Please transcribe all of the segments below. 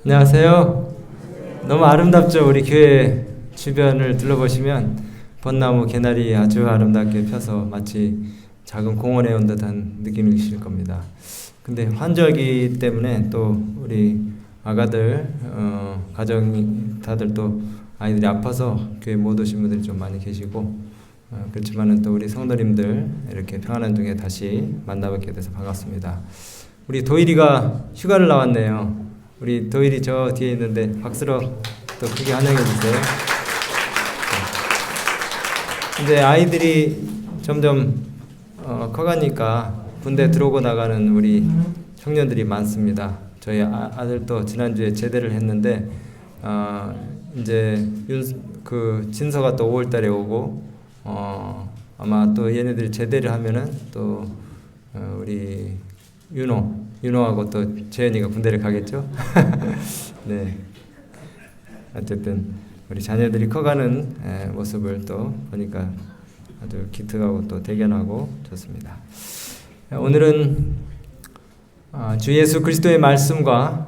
안녕하세요. 너무 아름답죠? 우리 교회 주변을 둘러보시면 벚나무, 개나리 아주 아름답게 펴서 마치 작은 공원에 온 듯한 느낌이실 겁니다. 근데 환절기 때문에 또 우리 아가들, 가정이 다들 또 아이들이 아파서 교회 못 오신 분들이 좀 많이 계시고, 그렇지만은 또 우리 성도님들 이렇게 평안한 중에 다시 만나뵙게 돼서 반갑습니다. 우리 도일이가 휴가를 나왔네요. 우리 도일이 저 뒤에 있는데 박수로 또 크게 환영해 주세요. 근데 아이들이 점점 커가니까 군대 들어오고 나가는 우리 청년들이 많습니다. 저희 아들도 지난주에 제대를 했는데 이제 진서가 또 5월달에 오고 아마 또 얘네들이 제대를 하면은 또 우리 윤호하고 또 재현이가 군대를 가겠죠. 네. 어쨌든 우리 자녀들이 커가는 모습을 또 보니까 아주 기특하고 또 대견하고 좋습니다. 오늘은 주 예수 그리스도의 말씀과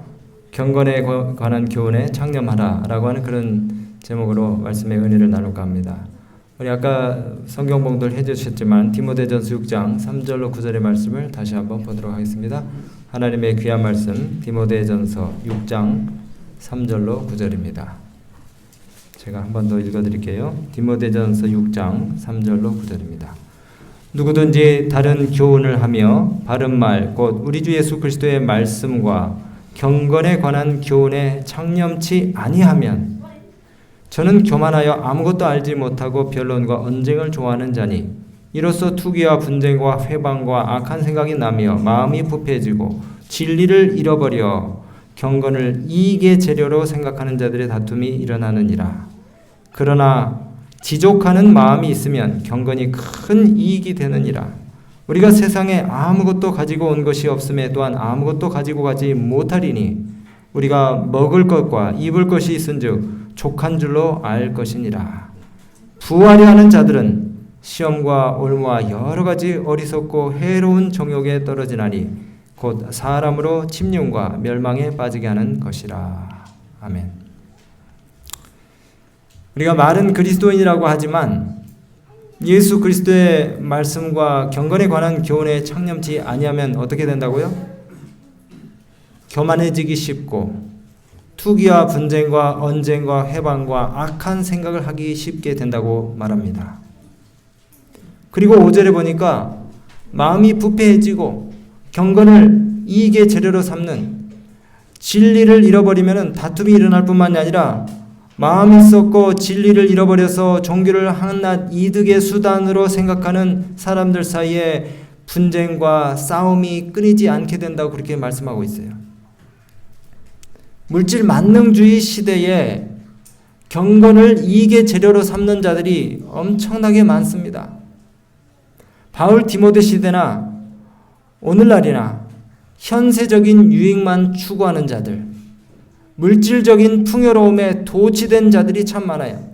경건에 관한 교훈에 창념하라라고 하는 그런 제목으로 말씀의 은혜를 나눌까 합니다. 우리 아까 성경 봉독을 해주셨지만 디모데전서 6장 3절로 9절의 말씀을 다시 한번 보도록 하겠습니다. 하나님의 귀한 말씀 디모데전서 6장 3절로 9절입니다. 제가 한 번 더 읽어드릴게요. 디모데전서 6장 3절로 9절입니다. 누구든지 다른 교훈을 하며 바른 말 곧 우리 주 예수 그리스도의 말씀과 경건에 관한 교훈에 창념치 아니하면 저는 교만하여 아무것도 알지 못하고 변론과 언쟁을 좋아하는 자니 이로써 투기와 분쟁과 회방과 악한 생각이 나며 마음이 부패해지고 진리를 잃어버려 경건을 이익의 재료로 생각하는 자들의 다툼이 일어나느니라. 그러나 지족하는 마음이 있으면 경건이 큰 이익이 되느니라. 우리가 세상에 아무것도 가지고 온 것이 없음에 또한 아무것도 가지고 가지 못하리니 우리가 먹을 것과 입을 것이 있은즉 족한 줄로 알 것이니라. 부하려 하는 자들은 시험과 올무와 여러 가지 어리석고 해로운 정욕에 떨어지나니 곧 사람으로 침륜과 멸망에 빠지게 하는 것이라. 아멘. 우리가 말은 그리스도인이라고 하지만 예수 그리스도의 말씀과 경건에 관한 교훈에 창념치 아니하면 어떻게 된다고요? 교만해지기 쉽고 투기와 분쟁과 언쟁과 회방과 악한 생각을 하기 쉽게 된다고 말합니다. 그리고 5절에 보니까 마음이 부패해지고 경건을 이익의 재료로 삼는 진리를 잃어버리면 다툼이 일어날 뿐만이 아니라 마음이 썩고 진리를 잃어버려서 종교를 한낱 이득의 수단으로 생각하는 사람들 사이에 분쟁과 싸움이 끊이지 않게 된다고 그렇게 말씀하고 있어요. 물질 만능주의 시대에 경건을 이익의 재료로 삼는 자들이 엄청나게 많습니다. 바울 디모데 시대나 오늘날이나 현세적인 유익만 추구하는 자들, 물질적인 풍요로움에 도취된 자들이 참 많아요.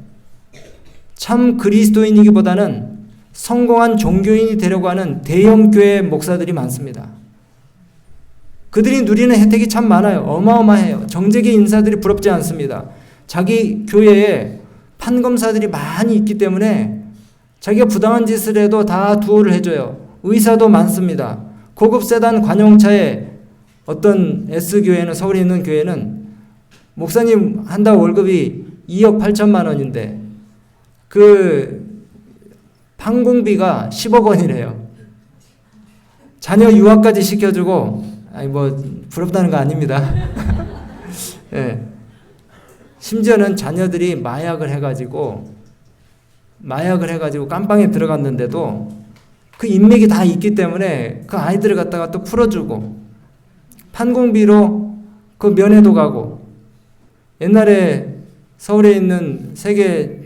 참 그리스도인이기보다는 성공한 종교인이 되려고 하는 대형교회 목사들이 많습니다. 그들이 누리는 혜택이 참 많아요. 어마어마해요. 정재계 인사들이 부럽지 않습니다. 자기 교회에 판검사들이 많이 있기 때문에 자기가 부당한 짓을 해도 다 두어를 해줘요. 의사도 많습니다. 고급 세단 관용차에 어떤 S교회는, 서울에 있는 교회는 목사님 한 달 월급이 2억 8천만 원인데 그 판공비가 10억 원이래요. 자녀 유학까지 시켜주고 아니 부럽다는 거 아닙니다. 예. 심지어는 자녀들이 마약을 해가지고 깜빵에 들어갔는데도 그 인맥이 다 있기 때문에 그 아이들을 갖다가 또 풀어주고 판공비로 그 면회도 가고. 옛날에 서울에 있는 세계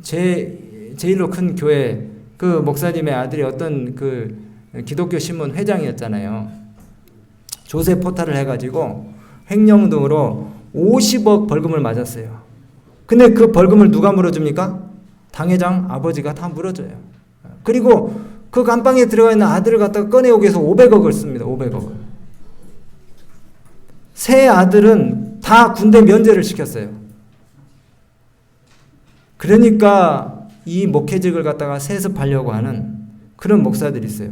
제일로 큰 교회 그 목사님의 아들이 어떤 그 기독교 신문 회장이었잖아요. 조세 포탈을 해가지고 횡령 등으로 50억 벌금을 맞았어요. 근데 그 벌금을 누가 물어줍니까? 당회장 아버지가 다 물어줘요. 그리고 그 감방에 들어가 있는 아들을 갖다가 꺼내오기 위해서 500억을 씁니다. 500억을. 세 아들은 다 다 군대 면제를 시켰어요. 그러니까 이 목회직을 갖다가 세습하려고 하는 그런 목사들이 있어요.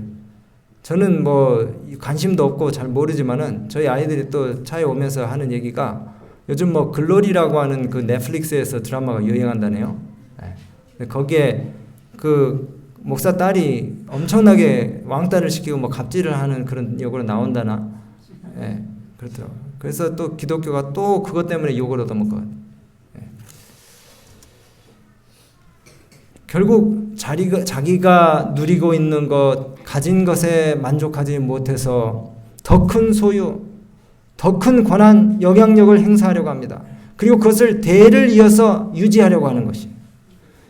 저는 뭐 관심도 없고 잘 모르지만은 저희 아이들이 또 차에 오면서 하는 얘기가 요즘 뭐 글로리라고 하는 그 넷플릭스에서 드라마가 유행한다네요. 거기에 그 목사 딸이 엄청나게 왕따를 시키고 뭐 갑질을 하는 그런 역으로 나온다나. 그렇더라고요. 그래서 또 기독교가 또 그것 때문에 욕을 얻어먹거든요. 결국 자기가 누리고 있는 것, 가진 것에 만족하지 못해서 더 큰 소유, 더 큰 권한, 영향력을 행사하려고 합니다. 그리고 그것을 대를 이어서 유지하려고 하는 것이.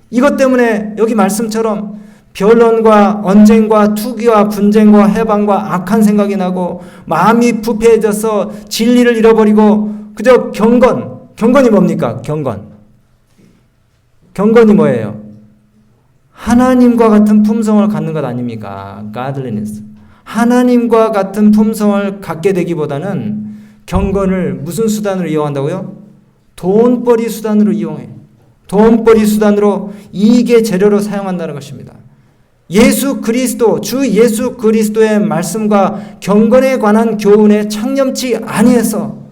이것 때문에 여기 말씀처럼 변론과 언쟁과 투기와 분쟁과 해방과 악한 생각이 나고 마음이 부패해져서 진리를 잃어버리고 그저 경건이 뭡니까? 경건이 뭐예요? 하나님과 같은 품성을 갖는 것 아닙니까? godliness. 하나님과 같은 품성을 갖게 되기보다는 경건을 무슨 수단으로 이용한다고요? 돈벌이 수단으로 이용해. 돈벌이 수단으로 이익의 재료로 사용한다는 것입니다. 주 예수 그리스도의 말씀과 경건에 관한 교훈에 창념치 아니해서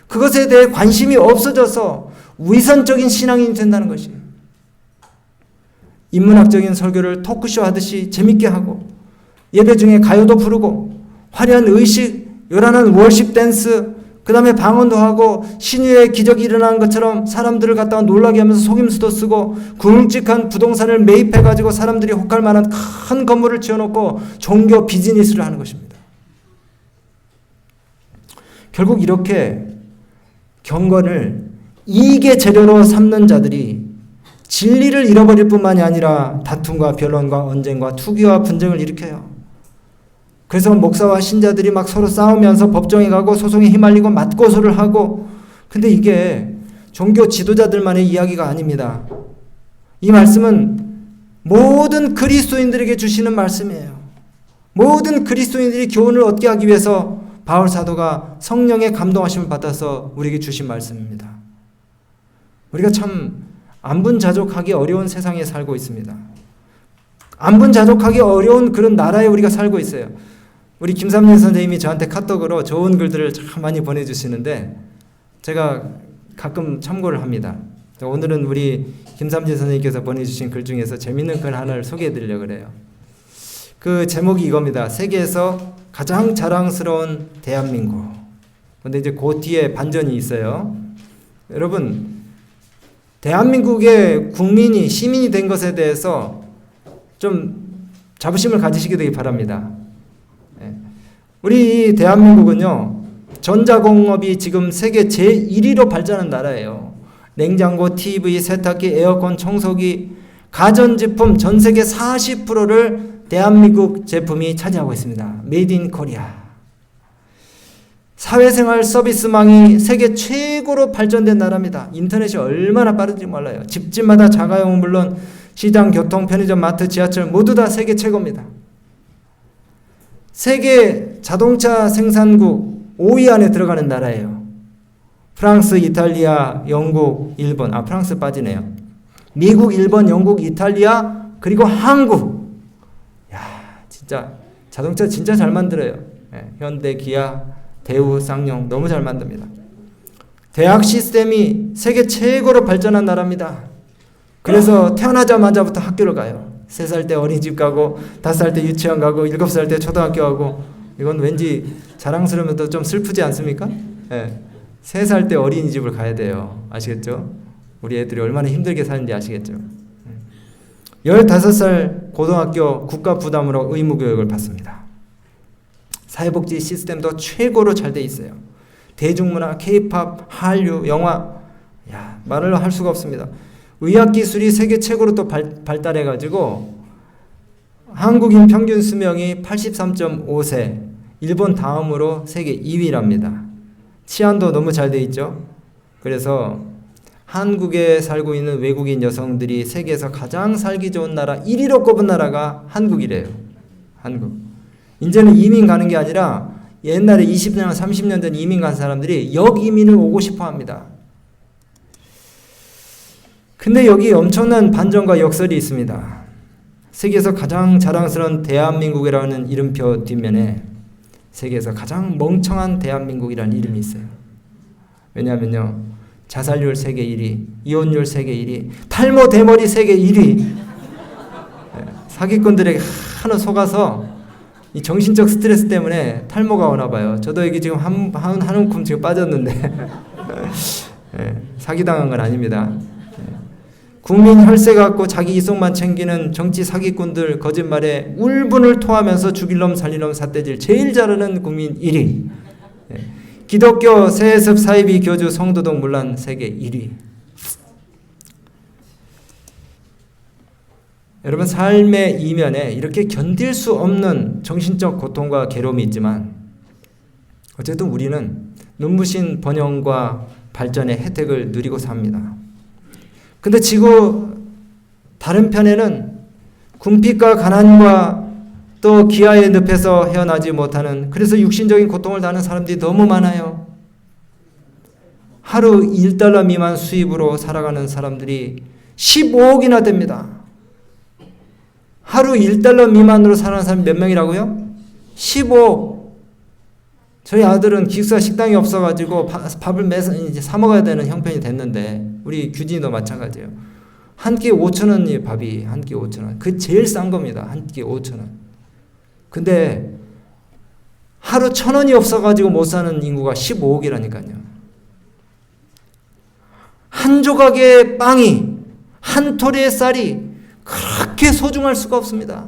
그것에 대해 관심이 없어져서 위선적인 신앙인이 된다는 것이에요. 인문학적인 설교를 토크쇼 하듯이 재밌게 하고 예배 중에 가요도 부르고 화려한 의식, 요란한 월십 댄스, 그 다음에 방언도 하고 신유의 기적이 일어나는 것처럼 사람들을 갖다가 놀라게 하면서 속임수도 쓰고 굵직한 부동산을 매입해가지고 사람들이 혹할 만한 큰 건물을 지어놓고 종교 비즈니스를 하는 것입니다. 결국 이렇게 경건을 이익의 재료로 삼는 자들이 진리를 잃어버릴 뿐만이 아니라 다툼과 변론과 언쟁과 투기와 분쟁을 일으켜요. 그래서 목사와 신자들이 막 서로 싸우면서 법정에 가고 소송에 휘말리고 맞고소를 하고, 근데 이게 종교 지도자들만의 이야기가 아닙니다. 이 말씀은 모든 그리스도인들에게 주시는 말씀이에요. 모든 그리스도인들이 교훈을 얻게 하기 위해서 바울 사도가 성령의 감동하심을 받아서 우리에게 주신 말씀입니다. 우리가 참 안분자족하기 어려운 세상에 살고 있습니다. 안분자족하기 어려운 그런 나라에 우리가 살고 있어요. 우리 김삼진 선생님이 저한테 카톡으로 좋은 글들을 참 많이 보내주시는데 제가 가끔 참고를 합니다. 오늘은 우리 김삼진 선생님께서 보내주신 글 중에서 재밌는 글 하나를 소개해드리려고 그래요. 그 제목이 이겁니다. 세계에서 가장 자랑스러운 대한민국. 근데 이제 그 뒤에 반전이 있어요. 여러분, 대한민국의 국민이 시민이 된 것에 대해서 좀 자부심을 가지시게 되기 바랍니다. 우리 대한민국은요, 전자공업이 지금 세계 제1위로 발전한 나라예요. 냉장고, TV, 세탁기, 에어컨, 청소기, 가전제품 전 세계 40%를 대한민국 제품이 차지하고 있습니다. 메이드 인 코리아. 사회생활 서비스망이 세계 최고로 발전된 나라입니다. 인터넷이 얼마나 빠른지 몰라요. 집집마다 자가용은 물론 시장, 교통, 편의점, 마트, 지하철 모두 다 세계 최고입니다. 세계 자동차 생산국 5위 안에 들어가는 나라예요. 프랑스, 이탈리아, 영국, 일본. 프랑스 빠지네요. 미국, 일본, 영국, 이탈리아, 그리고 한국. 야, 진짜 자동차 진짜 잘 만들어요. 현대, 기아, 대우, 쌍용 너무 잘 만듭니다. 대학 시스템이 세계 최고로 발전한 나라입니다. 그래서 태어나자마자부터 학교를 가요. 3살 때 어린이집 가고 5살 때 유치원 가고 7살 때 초등학교 가고. 이건 왠지 자랑스러우면서 좀 슬프지 않습니까? 3살 때 어린이집을 가야 돼요. 아시겠죠? 우리 애들이 얼마나 힘들게 사는지 아시겠죠? 15살 고등학교 국가 부담으로 의무교육을 받습니다. 사회복지 시스템도 최고로 잘 돼 있어요. 대중문화, K-팝, 한류, 영화, 말을 할 수가 없습니다. 의학기술이 세계 최고로 또 발달해가지고 한국인 평균 수명이 83.5세, 일본 다음으로 세계 2위랍니다. 치안도 너무 잘 돼 있죠. 그래서 한국에 살고 있는 외국인 여성들이 세계에서 가장 살기 좋은 나라 1위로 꼽은 나라가 한국이래요. 한국. 이제는 이민 가는 게 아니라 옛날에 20년, 30년 전 이민 간 사람들이 역이민을 오고 싶어 합니다. 근데 여기 엄청난 반전과 역설이 있습니다. 세계에서 가장 자랑스러운 대한민국이라는 이름표 뒷면에 세계에서 가장 멍청한 대한민국이라는 이름이 있어요. 왜냐하면요, 자살률 세계 1위, 이혼율 세계 1위, 탈모 대머리 세계 1위. 사기꾼들에게 하나 속아서 이 정신적 스트레스 때문에 탈모가 오나 봐요. 저도 여기 지금 한 움큼 지금 빠졌는데 사기당한 건 아닙니다. 국민 혈세 갖고 자기 이속만 챙기는 정치 사기꾼들 거짓말에 울분을 토하면서 죽일 놈 살릴 놈 삿대질 제일 잘하는 국민 1위. 기독교 세습 사이비 교주 성도덕 문란 세계 1위. 여러분, 삶의 이면에 이렇게 견딜 수 없는 정신적 고통과 괴로움이 있지만 어쨌든 우리는 눈부신 번영과 발전의 혜택을 누리고 삽니다. 근데 지구 다른 편에는 궁핍과 가난과 또 기아의 늪에서 헤어나지 못하는, 그래서 육신적인 고통을 당하는 사람들이 너무 많아요. 하루 1달러 미만 수입으로 살아가는 사람들이 15억이나 됩니다. 하루 1달러 미만으로 살아가는 사람이 몇 명이라고요? 15억. 저희 아들은 기숙사 식당이 없어가지고 밥을 매서 이제 사 먹어야 되는 형편이 됐는데, 우리 규진이도 마찬가지예요. 한 끼에 5,000원이 밥이 한 끼에 5,000원. 그 제일 싼 겁니다. 한 끼에 5,000원. 근데 하루 1,000원이 없어가지고 못 사는 인구가 15억이라니까요. 한 조각의 빵이, 한 토리의 쌀이 그렇게 소중할 수가 없습니다.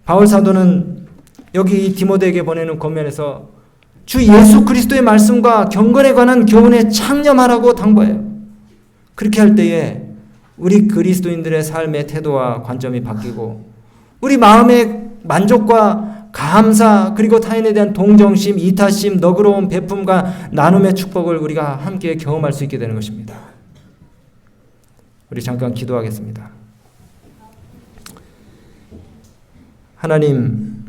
바울 사도는 여기 디모데에게 보내는 권면에서 주 예수 그리스도의 말씀과 경건에 관한 교훈에 창념하라고 당부해요. 그렇게 할 때에 우리 그리스도인들의 삶의 태도와 관점이 바뀌고 우리 마음의 만족과 감사, 그리고 타인에 대한 동정심, 이타심, 너그러운 베품과 나눔의 축복을 우리가 함께 경험할 수 있게 되는 것입니다. 우리 잠깐 기도하겠습니다. 하나님,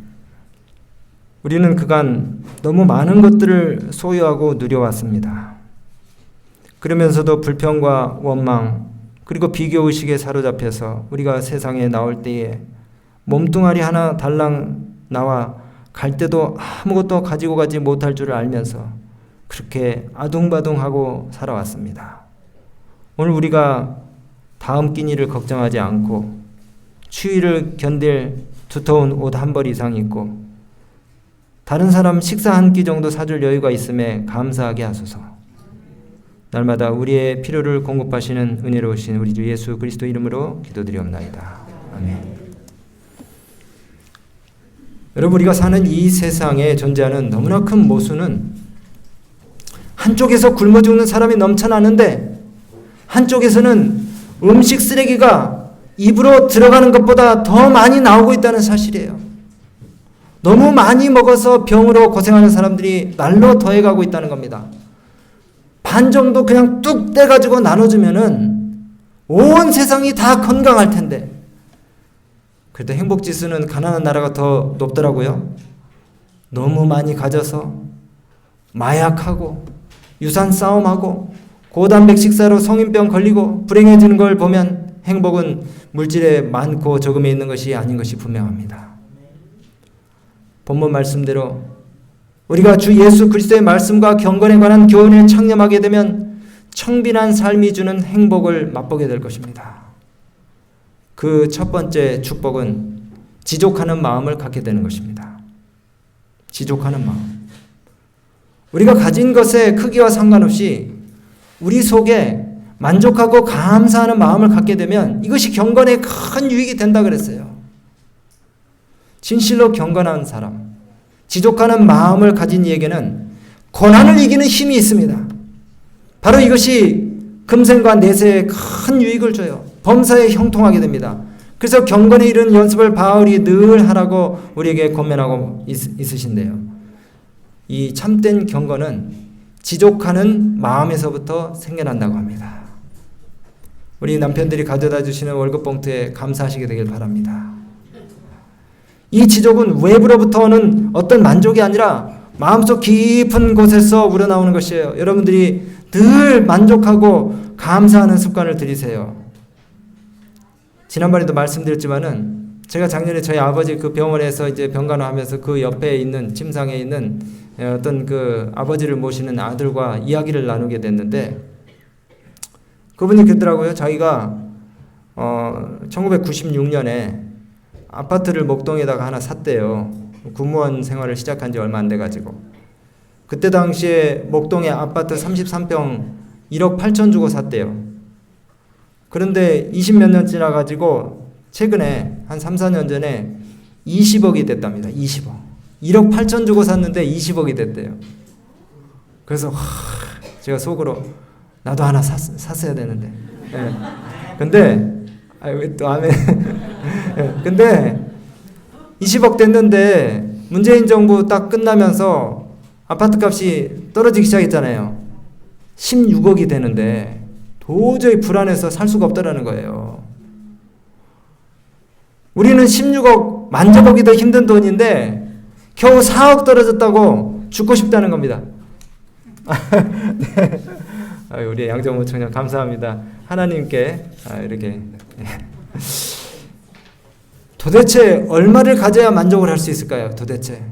우리는 그간 너무 많은 것들을 소유하고 누려왔습니다. 그러면서도 불평과 원망, 그리고 비교의식에 사로잡혀서 우리가 세상에 나올 때에 몸뚱아리 하나 달랑 나와 갈 때도 아무것도 가지고 가지 못할 줄을 알면서 그렇게 아둥바둥하고 살아왔습니다. 오늘 우리가 다음 끼니를 걱정하지 않고 추위를 견딜 두터운 옷 한 벌 이상 입고 다른 사람 식사 한 끼 정도 사줄 여유가 있음에 감사하게 하소서. 날마다 우리의 필요를 공급하시는 은혜로우신 우리 주 예수 그리스도 이름으로 기도드리옵나이다. 아멘. 여러분, 우리가 사는 이 세상에 존재하는 너무나 큰 모순은 한쪽에서 굶어 죽는 사람이 넘쳐나는데 한쪽에서는 음식 쓰레기가 입으로 들어가는 것보다 더 많이 나오고 있다는 사실이에요. 너무 많이 먹어서 병으로 고생하는 사람들이 날로 더해가고 있다는 겁니다. 반 정도 그냥 뚝 떼가지고 나눠주면은 온 세상이 다 건강할 텐데, 그래도 행복지수는 가난한 나라가 더 높더라고요. 너무 많이 가져서 마약하고 유산 싸움하고 고단백 식사로 성인병 걸리고 불행해지는 걸 보면 행복은 물질에 많고 적음에 있는 것이 아닌 것이 분명합니다. 본문 말씀대로 우리가 주 예수 그리스도의 말씀과 경건에 관한 교훈에 창념하게 되면 청빈한 삶이 주는 행복을 맛보게 될 것입니다. 그 첫 번째 축복은 지족하는 마음을 갖게 되는 것입니다. 지족하는 마음. 우리가 가진 것의 크기와 상관없이 우리 속에 만족하고 감사하는 마음을 갖게 되면 이것이 경건에 큰 유익이 된다 그랬어요. 진실로 경건한 사람, 지족하는 마음을 가진 이에게는 고난을 이기는 힘이 있습니다. 바로 이것이 금생과 내세에 큰 유익을 줘요. 범사에 형통하게 됩니다. 그래서 경건에 이른 연습을 바울이 늘 하라고 우리에게 권면하고 있으신데요. 이 참된 경건은 지족하는 마음에서부터 생겨난다고 합니다. 우리 남편들이 가져다 주시는 월급 봉투에 감사하시게 되길 바랍니다. 이 지족은 외부로부터 오는 어떤 만족이 아니라 마음속 깊은 곳에서 우러나오는 것이에요. 여러분들이 늘 만족하고 감사하는 습관을 들이세요. 지난번에도 말씀드렸지만은 제가 작년에 저희 아버지 그 병원에서 이제 병간호하면서 그 옆에 있는 침상에 있는 어떤 그 아버지를 모시는 아들과 이야기를 나누게 됐는데 그분이 그러더라고요. 자기가 1996년에 아파트를 목동에다가 하나 샀대요. 군무원 생활을 시작한 지 얼마 안 돼가지고 그때 당시에 목동에 아파트 33평 1억 8천 주고 샀대요. 그런데 20몇 년 지나가지고 최근에 한 3, 4년 전에 20억이 됐답니다. 20억. 1억 8천 주고 샀는데 20억이 됐대요. 그래서 제가 속으로 나도 하나 샀어야 되는데. 네. 근데 왜 또 아멘. 네. 근데 20억 됐는데 문재인 정부 딱 끝나면서 아파트 값이 떨어지기 시작했잖아요. 16억이 되는데 도저히 불안해서 살 수가 없다라는 거예요. 우리는 16억 만져보기도 힘든 돈인데 겨우 4억 떨어졌다고 죽고 싶다는 겁니다. 네. 우리 양정모 청년 감사합니다. 하나님께 이렇게 도대체 얼마를 가져야 만족을 할 수 있을까요? 도대체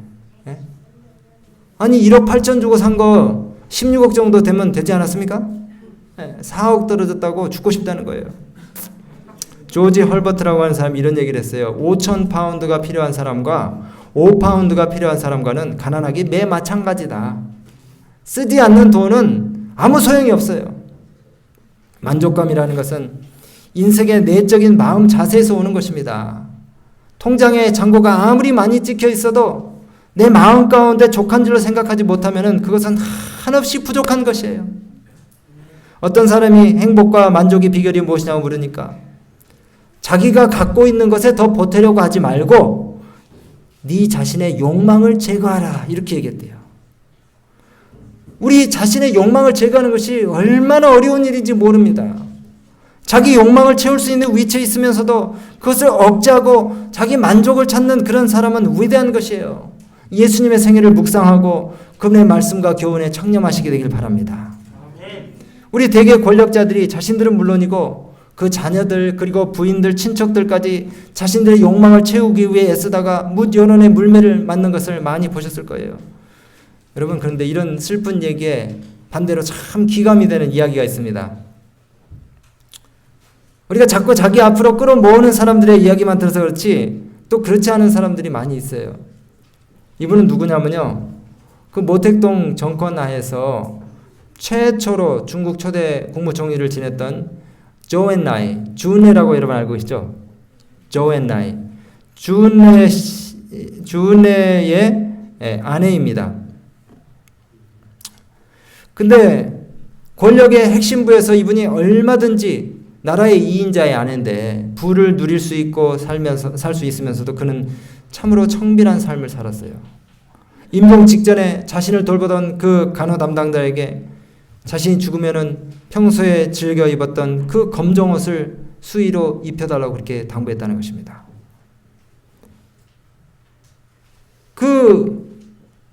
아니 1억 8천 주고 산 거 16억 정도 되면 되지 않았습니까? 4억 떨어졌다고 죽고 싶다는 거예요. 조지 헐버트라고 하는 사람이 이런 얘기를 했어요. 5천 파운드가 필요한 사람과 5파운드가 필요한 사람과는 가난하기 매 마찬가지다. 쓰지 않는 돈은 아무 소용이 없어요. 만족감이라는 것은 인생의 내적인 마음 자세에서 오는 것입니다. 통장에 잔고가 아무리 많이 찍혀 있어도 내 마음 가운데 족한 줄로 생각하지 못하면 그것은 한없이 부족한 것이에요. 어떤 사람이 행복과 만족의 비결이 무엇이냐고 물으니까 자기가 갖고 있는 것에 더 보태려고 하지 말고 네 자신의 욕망을 제거하라 이렇게 얘기했대요. 우리 자신의 욕망을 제거하는 것이 얼마나 어려운 일인지 모릅니다. 자기 욕망을 채울 수 있는 위치에 있으면서도 그것을 억제하고 자기 만족을 찾는 그런 사람은 위대한 것이에요. 예수님의 생애를 묵상하고 그분의 말씀과 교훈에 청렴하시게 되길 바랍니다. 우리 대개 권력자들이 자신들은 물론이고 그 자녀들 그리고 부인들 친척들까지 자신들의 욕망을 채우기 위해 애쓰다가 묻연원의 물매를 맞는 것을 많이 보셨을 거예요. 여러분 그런데 이런 슬픈 얘기에 반대로 참 기감이 되는 이야기가 있습니다. 우리가 자꾸 자기 앞으로 끌어모으는 사람들의 이야기만 들어서 그렇지 또 그렇지 않은 사람들이 많이 있어요. 이분은 누구냐면요. 그 모택동 정권 하에서 최초로 중국 초대 국무총리를 지냈던 조앤나이, 준해라고 여러분 알고 계시죠? 조앤나이. 준해의 아내입니다. 근데 권력의 핵심부에서 이분이 얼마든지 나라의 2인자의 아내인데 부를 누릴 수 있고 살 수 있으면서도 그는 참으로 청빈한 삶을 살았어요. 임종 직전에 자신을 돌보던 그 간호 담당자에게 자신이 죽으면은 평소에 즐겨 입었던 그 검정 옷을 수의로 입혀달라고 그렇게 당부했다는 것입니다. 그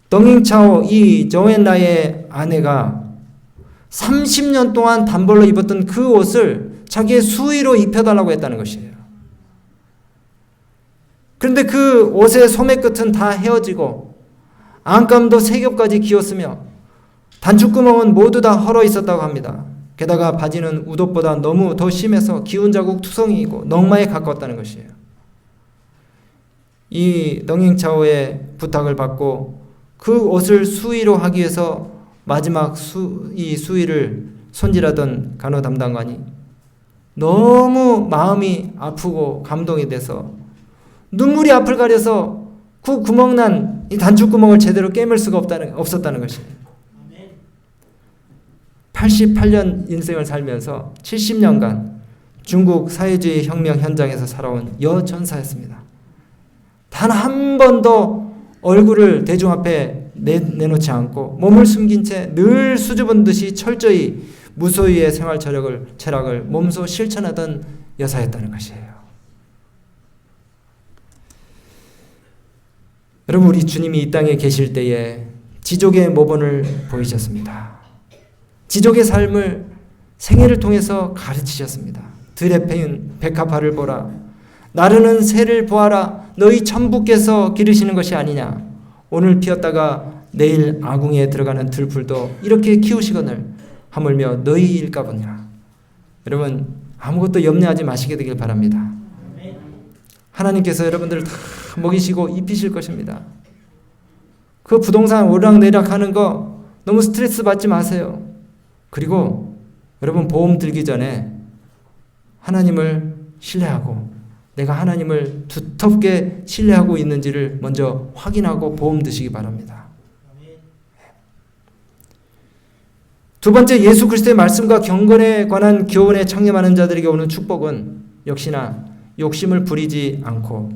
덩잉차오 이 조앤나의 아내가 30년 동안 단벌로 입었던 그 옷을 자기의 수의로 입혀달라고 했다는 것이에요. 그런데 그 옷의 소매 끝은 다 헤어지고 안감도 3겹까지 기었으며 단추구멍은 모두 다 헐어 있었다고 합니다. 게다가 바지는 웃옷보다 너무 더 심해서 기운 자국 투성이고 넝마에 가까웠다는 것이에요. 이 덩잉차오의 부탁을 받고 그 옷을 수의로 하기 위해서 마지막 이 수의를 손질하던 간호 담당관이 너무 마음이 아프고 감동이 돼서 눈물이 앞을 가려서 그 구멍난 이 단추구멍을 제대로 깨물 수가 없었다는 것이에요. 88년 인생을 살면서 70년간 중국 사회주의 혁명 현장에서 살아온 여전사였습니다. 단 한 번도 얼굴을 대중 앞에 내놓지 않고 몸을 숨긴 채 늘 수줍은 듯이 철저히 무소유의 생활 철학을 몸소 실천하던 여사였다는 것이에요. 여러분, 우리 주님이 이 땅에 계실 때에 지족의 모본을 보이셨습니다. 지족의 삶을 생애를 통해서 가르치셨습니다. 들에 패인 백합화를 보라. 나르는 새를 보아라. 너희 천부께서 기르시는 것이 아니냐. 오늘 피었다가 내일 아궁이에 들어가는 들풀도 이렇게 키우시거늘 하물며 너희 일까보니라. 여러분, 아무것도 염려하지 마시게 되길 바랍니다. 하나님께서 여러분들을 다 먹이시고 입히실 것입니다. 그 부동산 오르락내리락하는 거 너무 스트레스 받지 마세요. 그리고 여러분, 보험 들기 전에 하나님을 신뢰하고 내가 하나님을 두텁게 신뢰하고 있는지를 먼저 확인하고 보험 드시기 바랍니다. 두 번째, 예수 그리스도의 말씀과 경건에 관한 교훈에 창념하는 자들에게 오는 축복은 역시나 욕심을 부리지 않고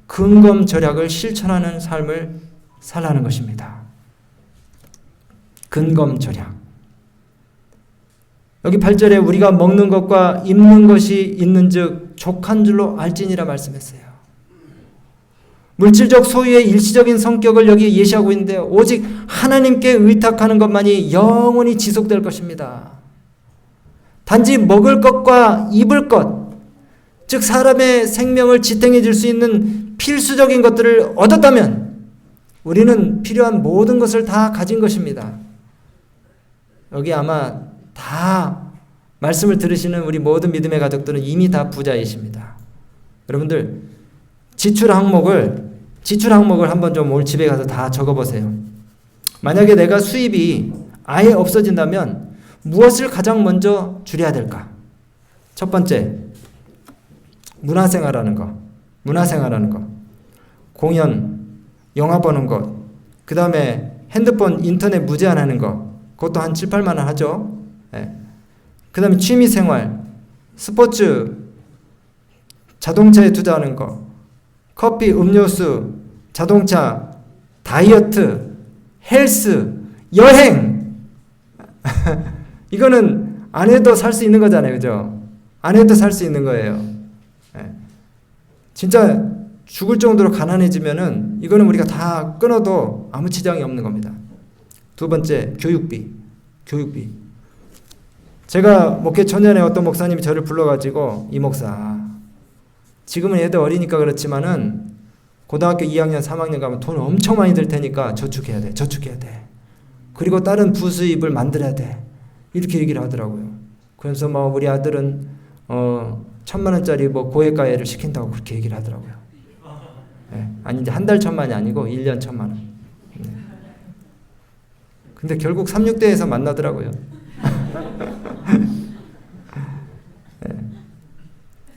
근검절약을 실천하는 삶을 살라는 것입니다. 근검절약. 여기 8절에 우리가 먹는 것과 입는 것이 있는즉 족한 줄로 알지니라 말씀했어요. 물질적 소유의 일시적인 성격을 여기 예시하고 있는데요. 오직 하나님께 의탁하는 것만이 영원히 지속될 것입니다. 단지 먹을 것과 입을 것, 즉 사람의 생명을 지탱해 줄 수 있는 필수적인 것들을 얻었다면 우리는 필요한 모든 것을 다 가진 것입니다. 여기 아마 다 말씀을 들으시는 우리 모든 믿음의 가족들은 이미 다 부자이십니다. 여러분들, 지출 항목을 한번 좀 오늘 집에 가서 다 적어보세요. 만약에 내가 수입이 아예 없어진다면 무엇을 가장 먼저 줄여야 될까? 첫 번째, 문화생활하는 거. 공연, 영화 보는 것. 그 다음에 핸드폰, 인터넷 무제한하는 거. 그것도 한 7, 8만 원 하죠. 네. 그 다음에 취미생활, 스포츠, 자동차에 투자하는 거, 커피, 음료수, 자동차, 다이어트, 헬스, 여행. 이거는 안 해도 살 수 있는 거잖아요. 그죠? 안 해도 살 수 있는 거예요. 네. 진짜 죽을 정도로 가난해지면은 이거는 우리가 다 끊어도 아무 지장이 없는 겁니다. 두 번째, 교육비. 제가 목회 초년에 어떤 목사님이 저를 불러가지고, 이 목사, 지금은 애들 어리니까 그렇지만은 고등학교 2학년, 3학년 가면 돈 엄청 많이 들 테니까 저축해야 돼. 그리고 다른 부수입을 만들어야 돼. 이렇게 얘기를 하더라고요. 그래서 우리 아들은 1,000만 원짜리 고액가해를 시킨다고 그렇게 얘기를 하더라고요. 네. 아니, 이제 한 달 1,000만이 아니고 1년 1,000만 원. 네. 근데 결국 3,6대에서 만나더라고요. 네.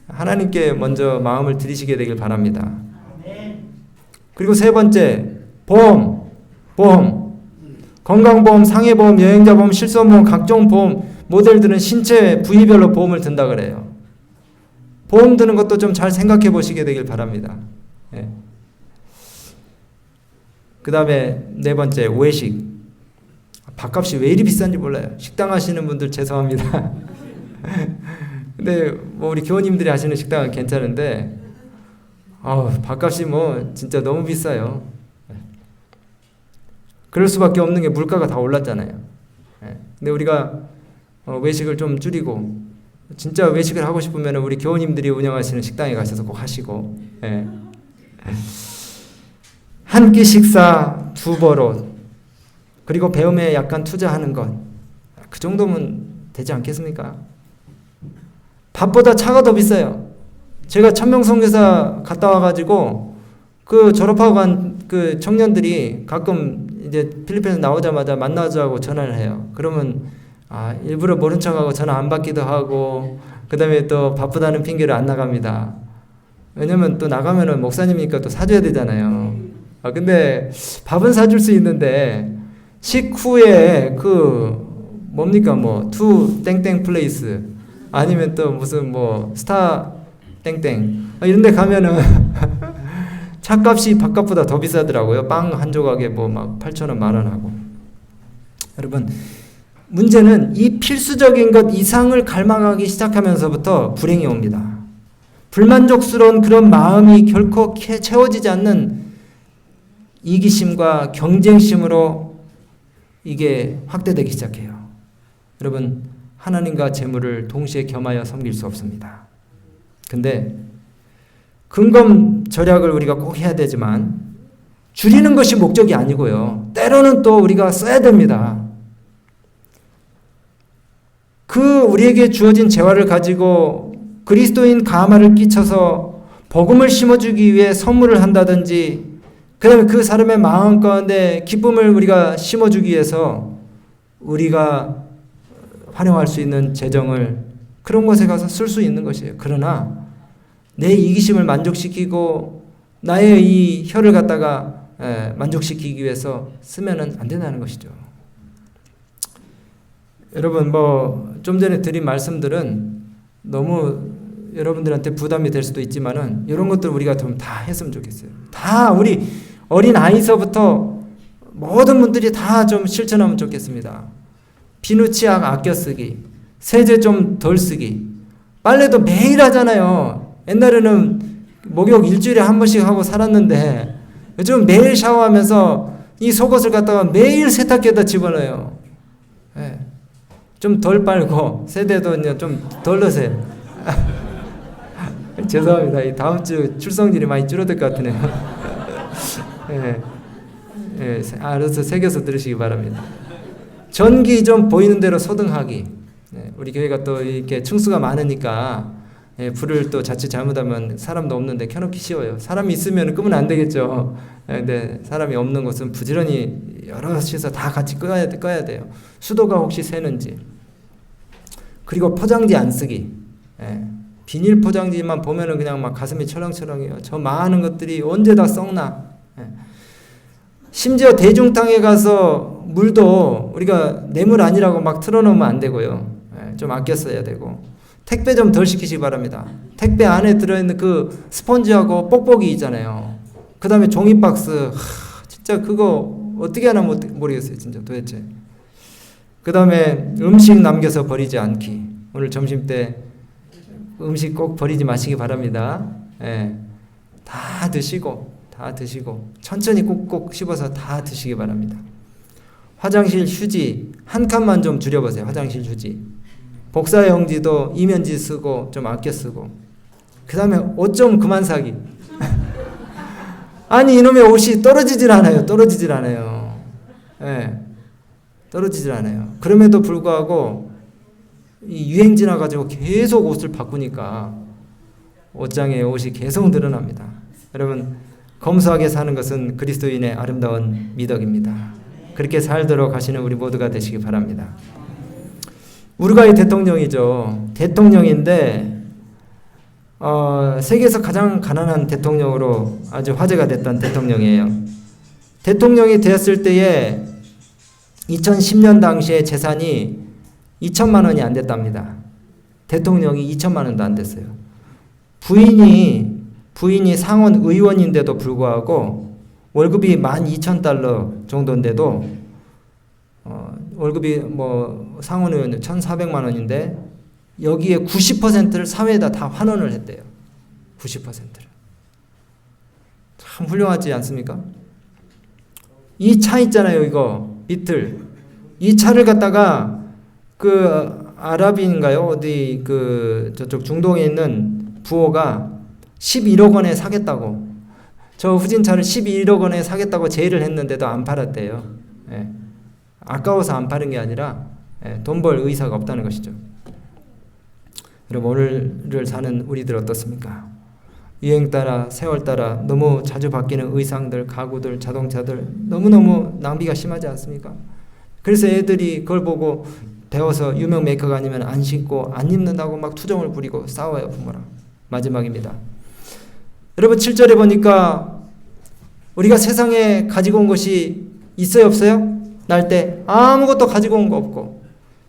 하나님께 먼저 마음을 들이시게 되길 바랍니다. 그리고 세 번째, 보험. 건강보험, 상해보험, 여행자보험, 실손보험, 각종 보험 모델들은 신체 부위별로 보험을 든다 그래요. 보험 드는 것도 좀 잘 생각해 보시게 되길 바랍니다. 네. 그 다음에 네 번째, 외식. 밥값이 왜 이리 비싼지 몰라요. 식당 하시는 분들 죄송합니다. 근데 우리 교우님들이 하시는 식당은 괜찮은데 밥값이 진짜 너무 비싸요. 그럴 수밖에 없는 게 물가가 다 올랐잖아요. 근데 우리가 외식을 좀 줄이고, 진짜 외식을 하고 싶으면 우리 교우님들이 운영하시는 식당에 가셔서 꼭 하시고, 한 끼 식사 2버릇, 그리고 배움에 약간 투자하는 것, 그 정도면 되지 않겠습니까? 밥보다 차가 더 비싸요. 제가 천명선교사 갔다 와가지고 그 졸업하고 간 그 청년들이 가끔 이제 필리핀에서 나오자마자 만나자고 전화를 해요. 그러면 일부러 모른 척하고 전화 안 받기도 하고, 그 다음에 또 바쁘다는 핑계를 안 나갑니다. 왜냐면 또 나가면은 목사님이니까 또 사줘야 되잖아요. 근데 밥은 사줄 수 있는데 식후에 투 땡땡 플레이스 아니면 또 무슨 스타 땡땡 이런 데 가면은 차값이 밥값보다 더 비싸더라고요. 빵 한 조각에 8,000원, 10,000원 하고. 여러분, 문제는 이 필수적인 것 이상을 갈망하기 시작하면서부터 불행이 옵니다. 불만족스러운 그런 마음이 결코 채워지지 않는 이기심과 경쟁심으로 이게 확대되기 시작해요. 여러분, 하나님과 재물을 동시에 겸하여 섬길 수 없습니다. 근데 근검 절약을 우리가 꼭 해야 되지만 줄이는 것이 목적이 아니고요. 때로는 또 우리가 써야 됩니다. 우리에게 주어진 재화를 가지고 그리스도인 가마를 끼쳐서 복음을 심어주기 위해 선물을 한다든지, 그 다음에 그 사람의 마음 가운데 기쁨을 우리가 심어주기 위해서 우리가 활용할 수 있는 재정을 그런 곳에 가서 쓸 수 있는 것이에요. 그러나 내 이기심을 만족시키고 나의 이 혀를 갖다가 만족시키기 위해서 쓰면은 안 된다는 것이죠. 여러분, 좀 전에 드린 말씀들은 너무 여러분들한테 부담이 될 수도 있지만은 이런 것들 우리가 좀 다 했으면 좋겠어요. 다 우리 어린 아이서부터 모든 분들이 다 좀 실천하면 좋겠습니다. 비누치약 아껴 쓰기, 세제 좀 덜 쓰기, 빨래도 매일 하잖아요. 옛날에는 목욕 일주일에 한 번씩 하고 살았는데 요즘 매일 샤워하면서 이 속옷을 갖다가 매일 세탁기에다 집어넣어요. 네. 좀 덜 빨고 세대도 좀 덜 넣으세요. 죄송합니다. 이 다음 주 출석률이 많이 줄어들 것 같으네요. 네. 네. 알아서 새겨서 들으시기 바랍니다. 전기 좀 보이는 대로 소등하기. 네. 우리 교회가 또 이렇게 층수가 많으니까 불을 또 자칫 잘못하면 사람도 없는데 켜놓기 쉬워요. 사람이 있으면 끄면 안 되겠죠. 근데 사람이 없는 곳은 부지런히 여럿이서 다 같이 꺼야 돼요. 수도가 혹시 새는지. 그리고 포장지 안 쓰기. 비닐 포장지만 보면은 그냥 막 가슴이 철렁철렁해요. 저 많은 것들이 언제 다 썩나. 심지어 대중탕에 가서 물도 우리가 뇌물 아니라고 막 틀어놓으면 안 되고요. 좀 아껴 써야 되고. 택배 좀 덜 시키시기 바랍니다. 택배 안에 들어있는 그 스펀지하고 뽁뽁이 있잖아요. 그 다음에 종이박스. 진짜 그거 어떻게 하나 모르겠어요. 진짜 도대체. 그 다음에 음식 남겨서 버리지 않기. 오늘 점심 때 음식 꼭 버리지 마시기 바랍니다. 다 드시고 천천히 꼭꼭 씹어서 다 드시기 바랍니다. 화장실 휴지 한 칸만 좀 줄여보세요. 화장실 휴지. 복사용지도 이면지 쓰고 좀 아껴 쓰고. 그 다음에 옷 좀 그만 사기. 아니 이놈의 옷이 떨어지질 않아요. 떨어지질 않아요. 그럼에도 불구하고 이 유행지 나가지고 계속 옷을 바꾸니까 옷장에 옷이 계속 늘어납니다. 여러분, 검소하게 사는 것은 그리스도인의 아름다운 미덕입니다. 그렇게 살도록 하시는 우리 모두가 되시기 바랍니다. 우루과이 대통령이죠. 대통령인데 세계에서 가장 가난한 대통령으로 아주 화제가 됐던 대통령이에요. 대통령이 되었을 때에 2010년 당시에 재산이 2천만 원이 안 됐답니다. 대통령이 2천만 원도 안 됐어요. 부인이 상원 의원인데도 불구하고 월급이 $12,000 정도인데도 월급이 상원 의원 1,400만 원인데 여기에 90%를 사회에다 다 환원을 했대요. 90%를. 참 훌륭하지 않습니까? 이 차 있잖아요, 이거 비틀. 이 차를 갖다가 아랍인가요? 어디 저쪽 중동에 있는 부호가 11억 원에 사겠다고. 저 후진차를 11억 원에 사겠다고 제의를 했는데도 안 팔았대요. 아까워서 안 파는 게 아니라 돈 벌 의사가 없다는 것이죠. 여러분, 오늘을 사는 우리들 어떻습니까? 유행 따라 세월 따라 너무 자주 바뀌는 의상들, 가구들, 자동차들 너무너무 낭비가 심하지 않습니까? 그래서 애들이 그걸 보고 배워서 유명 메이커가 아니면 안 신고 안 입는다고 막 투정을 부리고 싸워요, 부모랑. 마지막입니다. 여러분, 7절에 보니까 우리가 세상에 가지고 온 것이 있어요, 없어요? 날 때 아무것도 가지고 온 거 없고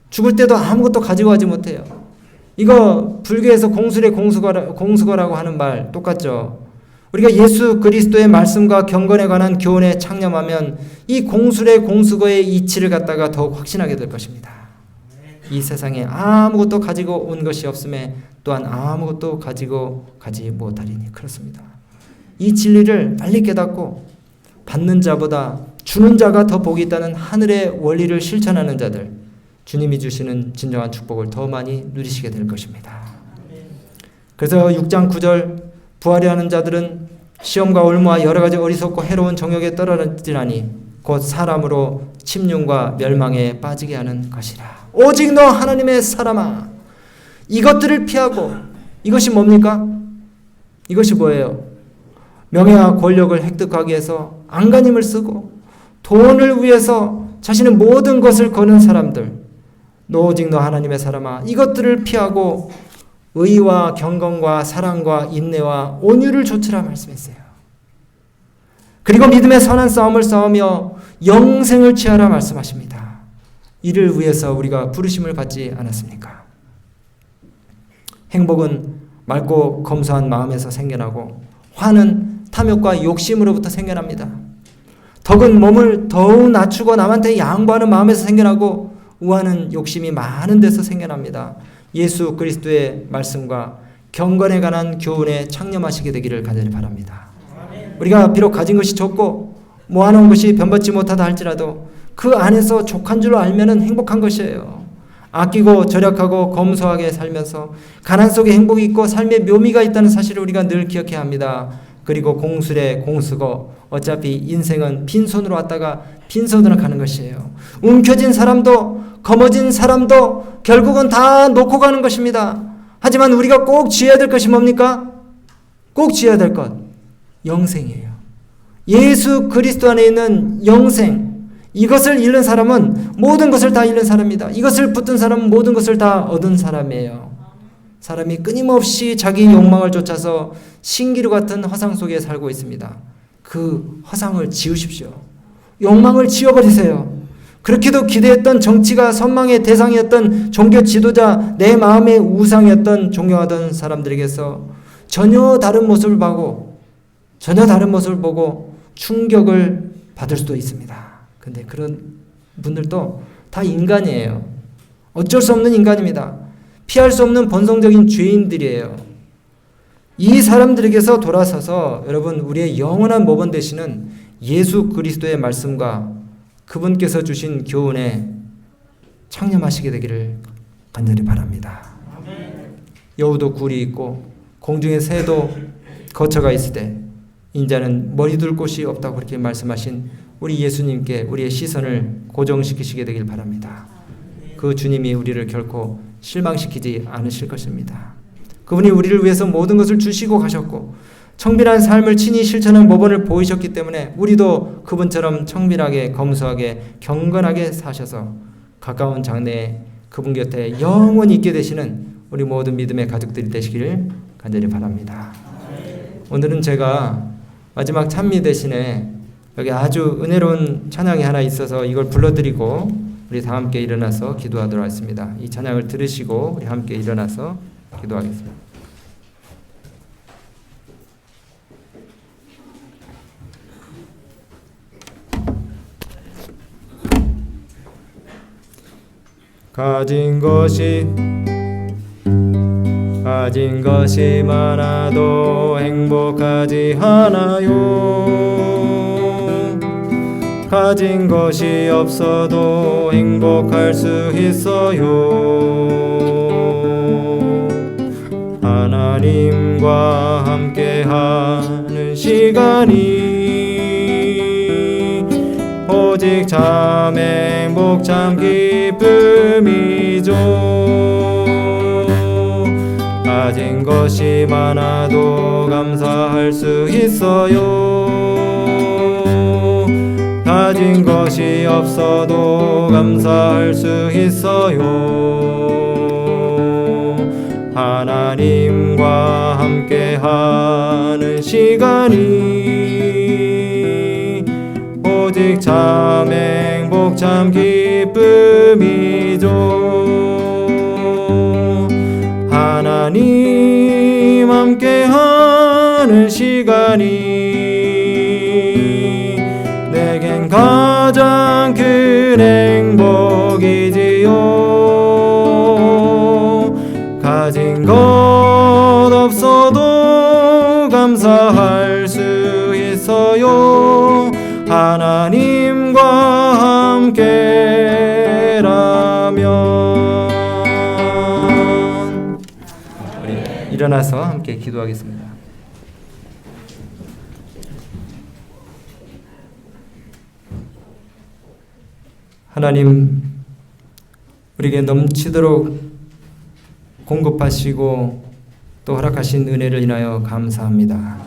죽을 때도 아무것도 가지고 가지 못해요. 이거 불교에서 공수거라고 하는 말 똑같죠. 우리가 예수 그리스도의 말씀과 경건에 관한 교훈에 창념하면 이 공술의 공수거의 이치를 갖다가 더욱 확신하게 될 것입니다. 이 세상에 아무것도 가지고 온 것이 없음에 또한 아무것도 가지고 가지 못하리니. 그렇습니다. 이 진리를 빨리 깨닫고 받는 자보다 주는 자가 더 복이 있다는 하늘의 원리를 실천하는 자들, 주님이 주시는 진정한 축복을 더 많이 누리시게 될 것입니다. 그래서 6장 9절 부활이 하는 자들은 시험과 올무와 여러 가지 어리석고 해로운 정욕에 떨어지나니 곧 사람으로 침륜과 멸망에 빠지게 하는 것이라. 오직 너 하나님의 사람아, 이것들을 피하고, 이것이 뭡니까? 이것이 뭐예요? 명예와 권력을 획득하기 위해서 안간힘을 쓰고 돈을 위해서 자신의 모든 것을 거는 사람들, 오직 너 하나님의 사람아, 이것들을 피하고 의와 경건과 사랑과 인내와 온유를 좇으라 말씀했어요. 그리고 믿음의 선한 싸움을 싸우며 영생을 취하라 말씀하십니다. 이를 위해서 우리가 부르심을 받지 않았습니까? 행복은 맑고 검소한 마음에서 생겨나고 화는 탐욕과 욕심으로부터 생겨납니다. 덕은 몸을 더욱 낮추고 남한테 양보하는 마음에서 생겨나고 우하는 욕심이 많은 데서 생겨납니다. 예수 그리스도의 말씀과 경건에 관한 교훈에 창념하시게 되기를 간절히 바랍니다. 우리가 비록 가진 것이 적고 모아놓은 것이 변받지 못하다 할지라도 그 안에서 족한 줄로 알면 행복한 것이에요. 아끼고 절약하고 검소하게 살면서 가난 속에 행복이 있고 삶의 묘미가 있다는 사실을 우리가 늘 기억해야 합니다. 그리고 공술에 공수고 어차피 인생은 빈손으로 왔다가 빈손으로 가는 것이에요. 움켜진 사람도 거머쥔 사람도 결국은 다 놓고 가는 것입니다. 하지만 우리가 꼭 지어야 될 것이 뭡니까? 꼭 지어야 될 것, 영생이에요. 예수 그리스도 안에 있는 영생, 이것을 잃는 사람은 모든 것을 다 잃는 사람입니다. 이것을 붙든 사람은 모든 것을 다 얻은 사람이에요. 사람이 끊임없이 자기 욕망을 쫓아서 신기루 같은 허상 속에 살고 있습니다. 그 허상을 지우십시오. 욕망을 지워버리세요. 그렇게도 기대했던 정치가 선망의 대상이었던 종교 지도자, 내 마음의 우상이었던 존경하던 사람들에게서 전혀 다른 모습을 보고 충격을 받을 수도 있습니다. 근데 그런 분들도 다 인간이에요. 어쩔 수 없는 인간입니다. 피할 수 없는 본성적인 죄인들이에요. 이 사람들에게서 돌아서서 여러분, 우리의 영원한 모범 되시는 예수 그리스도의 말씀과 그분께서 주신 교훈에 창념하시게 되기를 간절히 바랍니다. 여우도 굴이 있고 공중의 새도 거처가 있을 때 인자는 머리 둘 곳이 없다고 그렇게 말씀하신 우리 예수님께 우리의 시선을 고정시키시게 되길 바랍니다. 그 주님이 우리를 결코 실망시키지 않으실 것입니다. 그분이 우리를 위해서 모든 것을 주시고 가셨고 청빈한 삶을 친히 실천한 모범을 보이셨기 때문에 우리도 그분처럼 청빈하게 검소하게 경건하게 사셔서 가까운 장래에 그분 곁에 영원히 있게 되시는 우리 모든 믿음의 가족들이 되시기를 간절히 바랍니다. 오늘은 제가 마지막 찬미 대신에 여기 아주 은혜로운 찬양이 하나 있어서 이걸 불러드리고 우리 다 함께 일어나서 기도하도록 하겠습니다. 이 찬양을 들으시고 우리 함께 일어나서 기도하겠습니다. 가진 것이 많아도 행복하지 않아요. 가진 것이 없어도 행복할 수 있어요. 하나님과 함께하는 시간이 오직 참 행복 참 기쁨이죠. 가진 것이 많아도 감사할 수 있어요. 가진 것이 없어도 감사할 수 있어요. 하나님과 함께하는 시간이 오직 참 행복 참 기쁨이죠. 하나님 함께하는 시간이 내겐 가장 큰 행복이지요. 가진 것 없어도 감사할 수 있어요. 일어나서 함께 기도하겠습니다. 하나님, 우리에게 넘치도록 공급하시고 또 허락하신 은혜를 인하여 감사합니다.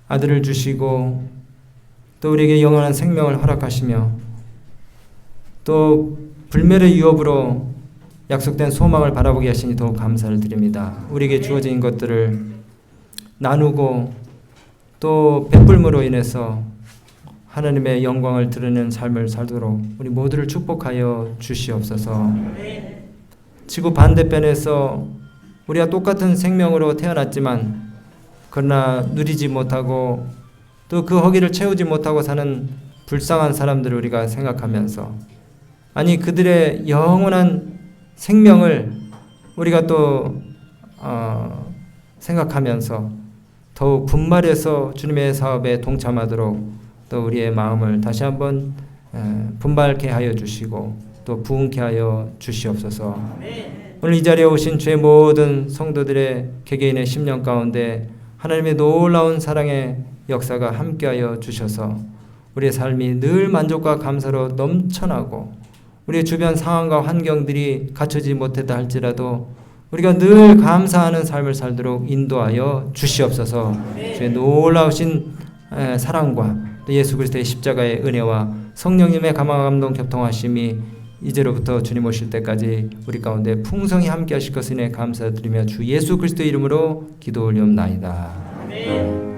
아들을 주시고 또 우리에게 영원한 생명을 허락하시며 또 불멸의 유업으로 약속된 소망을 바라보게 하시니 더욱 감사를 드립니다. 우리에게 주어진 것들을 나누고 또 베풀므로 인해서 하나님의 영광을 드러내는 삶을 살도록 우리 모두를 축복하여 주시옵소서. 지구 반대편에서 우리가 똑같은 생명으로 태어났지만 그러나 누리지 못하고 또 그 허기를 채우지 못하고 사는 불쌍한 사람들을 우리가 생각하면서 아니 그들의 영원한 생명을 우리가 또 생각하면서 더욱 분발해서 주님의 사업에 동참하도록 또 우리의 마음을 다시 한번 분발케 하여 주시고 또 부흥케 하여 주시옵소서. 오늘 이 자리에 오신 주의 모든 성도들의 개개인의 심령 가운데 하나님의 놀라운 사랑의 역사가 함께하여 주셔서 우리의 삶이 늘 만족과 감사로 넘쳐나고 우리의 주변 상황과 환경들이 갖추지 못했다 할지라도 우리가 늘 감사하는 삶을 살도록 인도하여 주시옵소서. 주의 놀라우신 사랑과 또 예수 그리스도의 십자가의 은혜와 성령님의 감화 감동 교통하심이 이제로부터 주님 오실 때까지 우리 가운데 풍성히 함께 하실 것을 감사드리며 주 예수 그리스도의 이름으로 기도 올리옵나이다. 아멘.